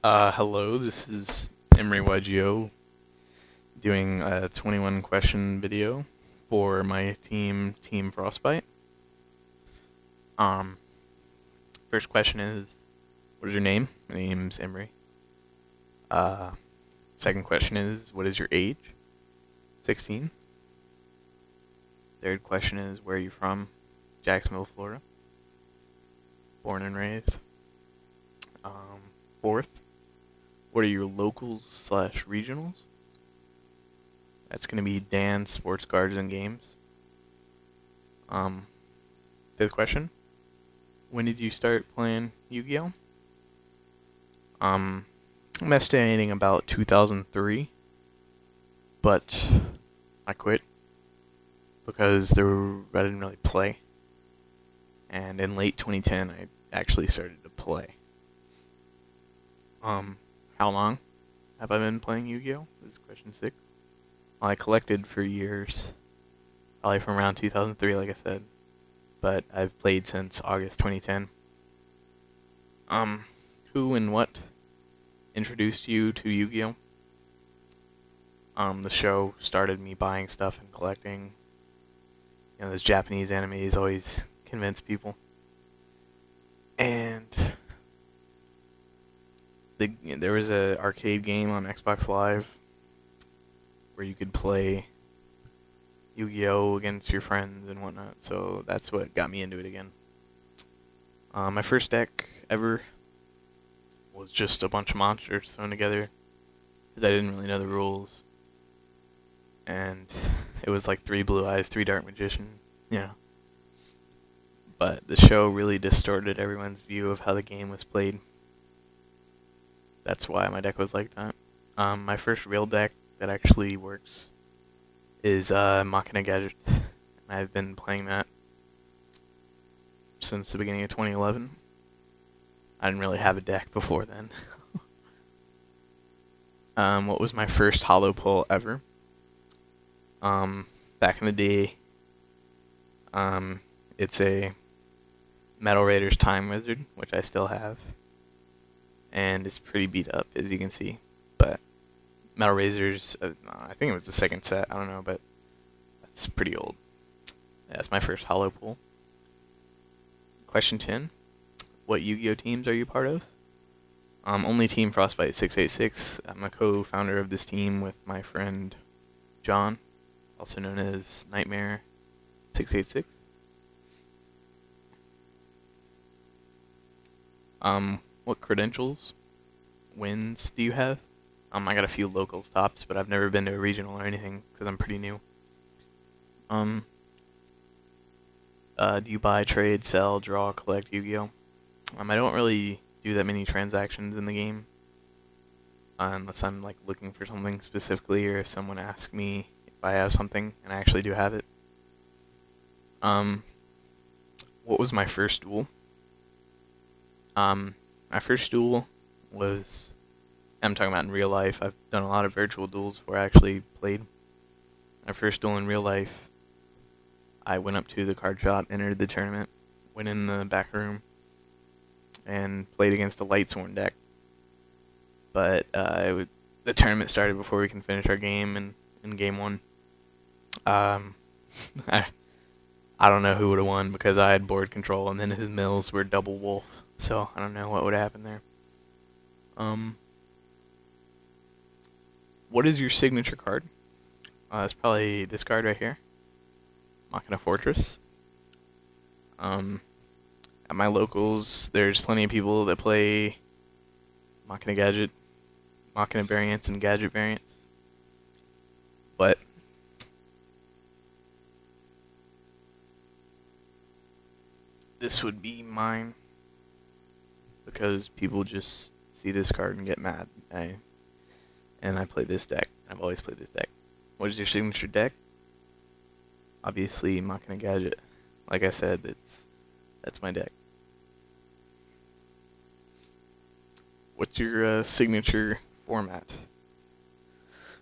Hello, this is EmoryYGO doing a 21 question video for my team, Team Frostbite. Um, First question is, what is your name? My name's Emory. Uh, Second question is, what is your age? 16. Third question is, where are you from? Jacksonville, Florida. Born and raised. Fourth, what are your locals slash regionals? That's going to be dance, sports cards, and games. Um, Fifth question, when did you start playing Yu-Gi-Oh? I'm estimating about 2003, but I quit because I didn't really play. And in late 2010, I actually started to play. How long have I been playing Yu-Gi-Oh? This is question 6. Well, I collected for years, probably from around 2003, like I said, but I've played since August 2010. Who and what introduced you to Yu-Gi-Oh? The show started me buying stuff and collecting. You know, those Japanese animes always convince people. And there was a arcade game on Xbox Live where you could play Yu-Gi-Oh against your friends and whatnot. So that's what got me into it again. My first deck ever was just a bunch of monsters thrown together because I didn't really know the rules. And it was like 3 Blue Eyes, 3 Dark Magician, you know. But the show really distorted everyone's view of how the game was played. That's why my deck was like that. My first real deck that actually works is Machina Gadget. And I've been playing that since the beginning of 2011. I didn't really have a deck before then. What was my first holo pull ever? Back in the day, it's a Metal Raiders Time Wizard, which I still have. And it's pretty beat up, as you can see. But Metal Raiders, I think it was the second set, I don't know, but that's pretty old. Yeah, that's my first holo pull. Question 10. What Yu-Gi-Oh teams are you part of? Only Team Frostbite 686. I'm a co-founder of this team with my friend John, also known as Nightmare 686. What credentials, wins do you have? I got a few local stops, but I've never been to a regional or anything because I'm pretty new. Do you buy, trade, sell, draw, collect Yu-Gi-Oh? I don't really do that many transactions in the game, unless I'm like looking for something specifically, or if someone asks me if I have something and I actually do have it. What was my first duel? My first duel was, I'm talking about in real life. I've done a lot of virtual duels before I actually played. My first duel in real life, I went up to the card shop, entered the tournament, went in the back room, and played against a Lightsworn deck. But the tournament started before we can finish our game in game 1. I don't know who would have won because I had board control and then his mills were double wolf. So I don't know what would happen there. What is your signature card? It's probably this card right here, Machina Fortress. At my locals, there's plenty of people that play Machina Gadget, Machina variants, and Gadget variants. But this would be mine because people just see this card and get mad. And I play this deck. I've always played this deck. What is your signature deck? Obviously, Machina Gadget. Like I said, that's my deck. What's your signature format?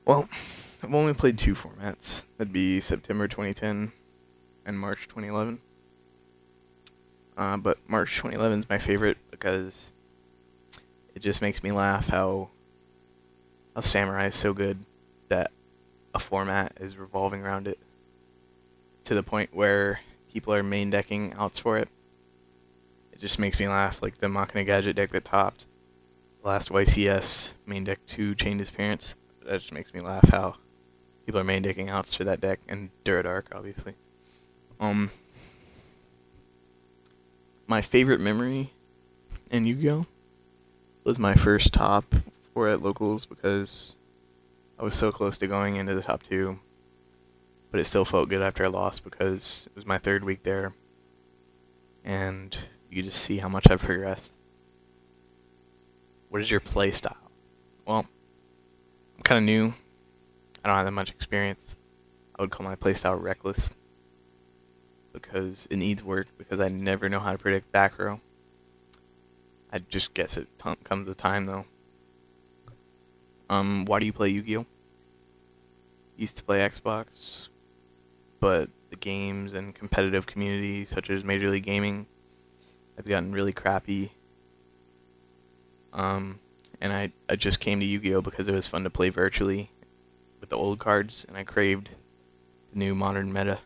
Well, I've only played 2 formats. That'd be September 2010 and March 2011. But March 2011 is my favorite because it just makes me laugh how Samurai is so good that a format is revolving around it to the point where people are main decking outs for it. It just makes me laugh, like the Machina Gadget deck that topped the last YCS main deck 2 Chain Disappearance. That just makes me laugh how people are main decking outs for that deck, and Duradark, obviously. My favorite memory in Yu-Gi-Oh! Was my first top 4 at locals, because I was so close to going into the top 2, but it still felt good after I lost because it was my 3rd week there, and you just see how much I've progressed. What is your play style? Well, I'm kind of new. I don't have that much experience. I would call my playstyle reckless because it needs work, because I never know how to predict back row. I just guess it comes with time, though. Why do you play Yu-Gi-Oh? Used to play Xbox, but the games and competitive community, such as Major League Gaming, have gotten really crappy. And I just came to Yu-Gi-Oh because it was fun to play virtually with the old cards, and I craved the new modern meta.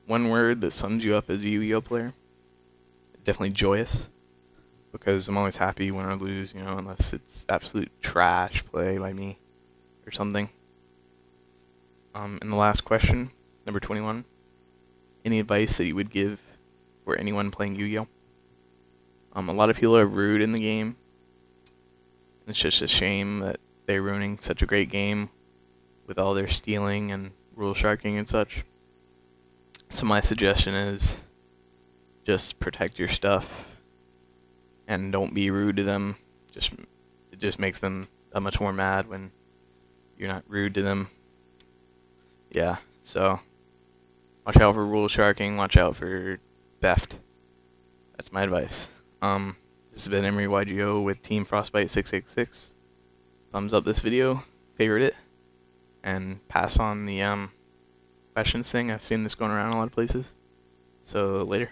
One word that sums you up as a Yu-Gi-Oh player is definitely joyous, because I'm always happy when I lose, unless it's absolute trash play by me or something. And the last question, number 21, any advice that you would give for anyone playing Yu-Gi-Oh? A lot of people are rude in the game. It's just a shame that they're ruining such a great game with all their stealing and rule sharking and such. So my suggestion is just protect your stuff and don't be rude to them. It just makes them that much more mad when you're not rude to them. Yeah, so watch out for rule sharking, watch out for theft. That's my advice. This has been EmoryYGO with Team Frostbite 666. Thumbs up this video, favorite it, and pass on the questions thing. I've seen this going around a lot of places. So later.